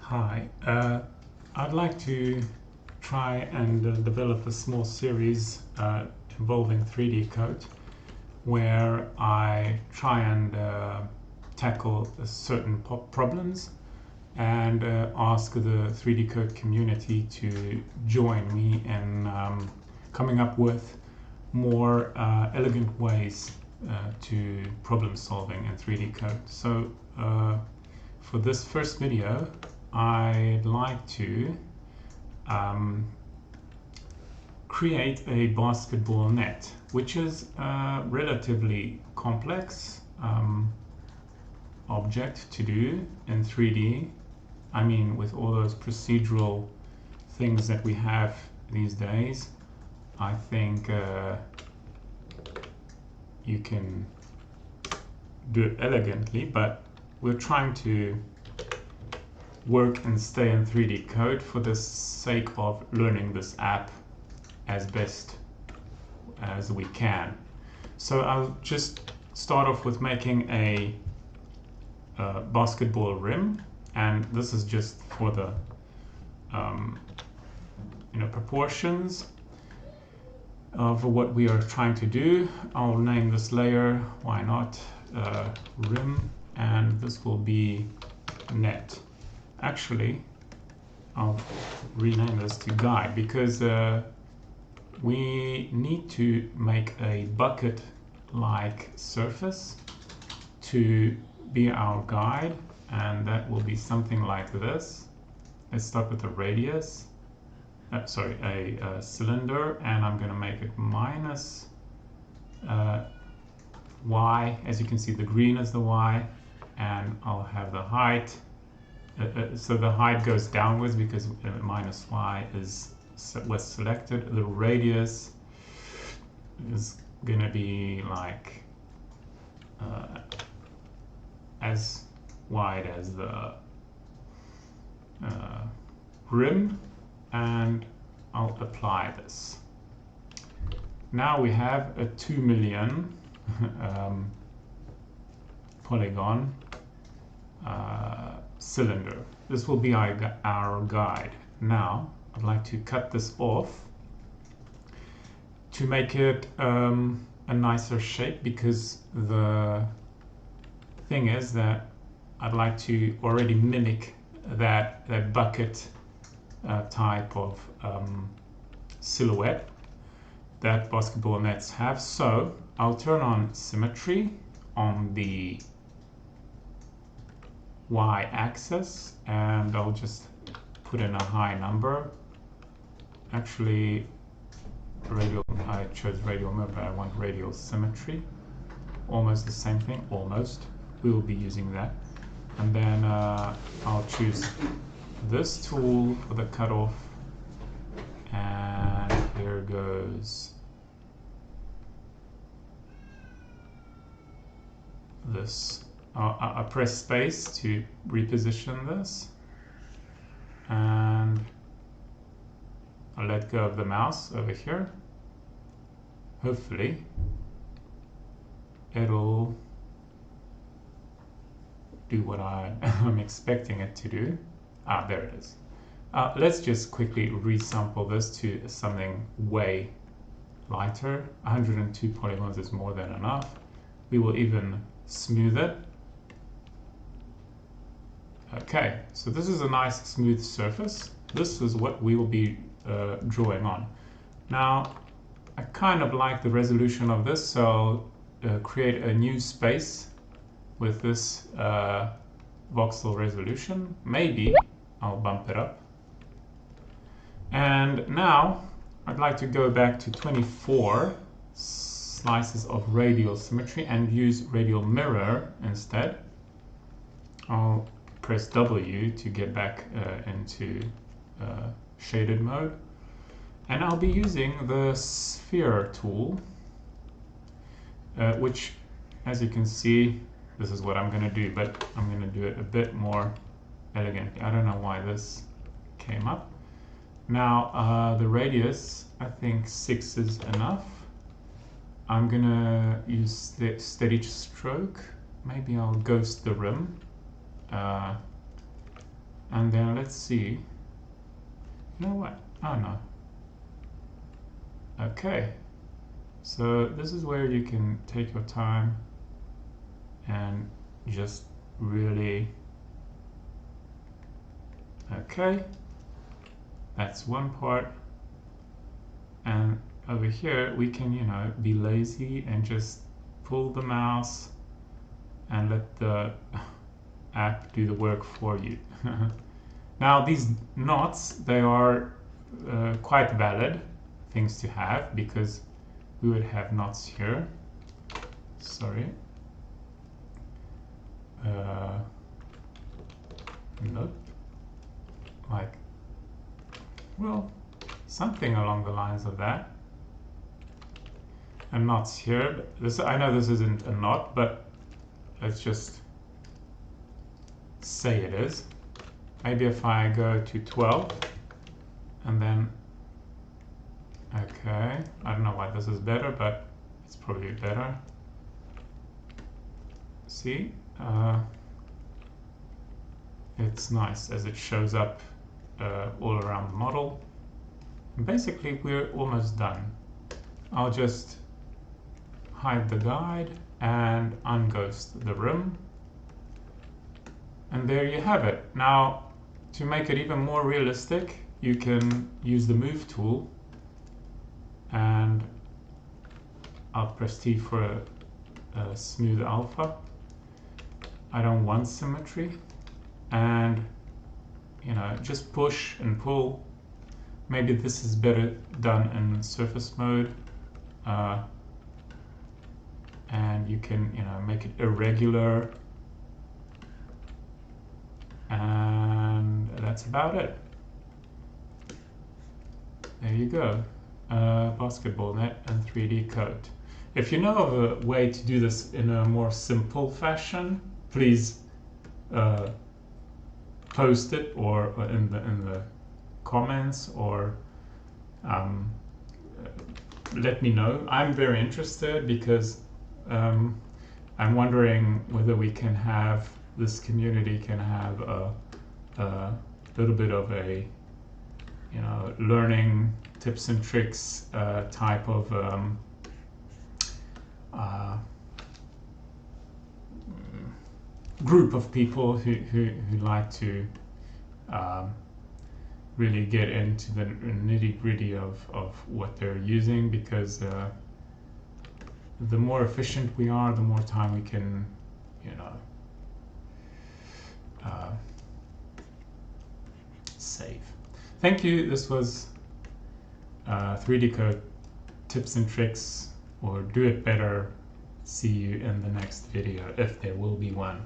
Hi, I'd like to try and develop a small series involving 3Dcoat where I try and tackle certain problems and ask the 3Dcoat community to join me in coming up with more elegant ways to problem solving in 3Dcoat. So for this first video, I'd like to create a basketball net, which is a relatively complex object to do in 3D. I mean, with all those procedural things that we have these days, I think you can do it elegantly, but we're trying to work and stay in 3Dcoat for the sake of learning this app as best as we can. So I'll just start off with making a basketball rim, and this is just for the proportions of what we are trying to do. I'll name this layer, why not, rim, and this will be net. Actually, I'll rename this to guide because we need to make a bucket-like surface to be our guide, and that will be something like this. Let's start with a radius, a cylinder, and I'm going to make it minus y. As you can see, the green is the y, and I'll have the height. So the height goes downwards because minus y was selected. The radius is going to be like as wide as the rim, and I'll apply this. Now we have a 2 million polygon cylinder. This will be our guide. Now I'd like to cut this off to make it a nicer shape, because the thing is that I'd like to already mimic that bucket type of silhouette that basketball nets have. So I'll turn on symmetry on the y-axis, and I'll just put in a high number. Actually, I chose radial mirror, but I want radial symmetry. Almost the same thing, almost. We will be using that. And then I'll choose this tool for the cutoff, and here goes this. I'll press space to reposition this, and I'll let go of the mouse over here. Hopefully it'll do what I'm expecting it to do. There it is. Let's just quickly resample this to something way lighter. 102 polygons is more than enough. We will even smooth it. Okay, so this is a nice smooth surface. This is what we will be drawing on. Now, I kind of like the resolution of this, so I'll create a new space with this voxel resolution. Maybe I'll bump it up. And now I'd like to go back to 24 slices of radial symmetry and use radial mirror instead. I'll press W to get back into shaded mode, and I'll be using the sphere tool, which, as you can see, this is what I'm going to do, but I'm going to do it a bit more elegantly. I don't know why this came up. Now the radius, I think 6 is enough. I'm going to use the steady stroke. Maybe I'll ghost the rim. And then let's see. You know what? Oh no. Okay. So this is where you can take your time and just really, okay, that's one part. And over here we can, you know, be lazy and just pull the mouse and let the app do the work for you. Now these knots, they are quite valid things to have, because we would have knots here. Sorry. Nope. Like, well, something along the lines of that. And knots here. This, I know this isn't a knot, but let's just say it is. Maybe if I go to 12 and then, okay, I don't know why this is better, but it's probably better. See, it's nice as it shows up all around the model. And basically, we're almost done. I'll just hide the guide and unghost the room. And there you have it. Now, to make it even more realistic, you can use the move tool, and I'll press T for a smooth alpha. I don't want symmetry, and you know, just push and pull. Maybe this is better done in surface mode, and you can, you know, make it irregular, and that's about it. There you go. Basketball net and 3Dcoat. If you know of a way to do this in a more simple fashion, please post it, or in the comments, or let me know. I'm very interested, because I'm wondering whether we can have, this community can have a little bit of a, you know, learning tips and tricks type of group of people who like to really get into the nitty-gritty of what they're using, because the more efficient we are, the more time we can, you know, save. Thank you. This was 3Dcoat tips and tricks, or do it better. See you in the next video, if there will be one.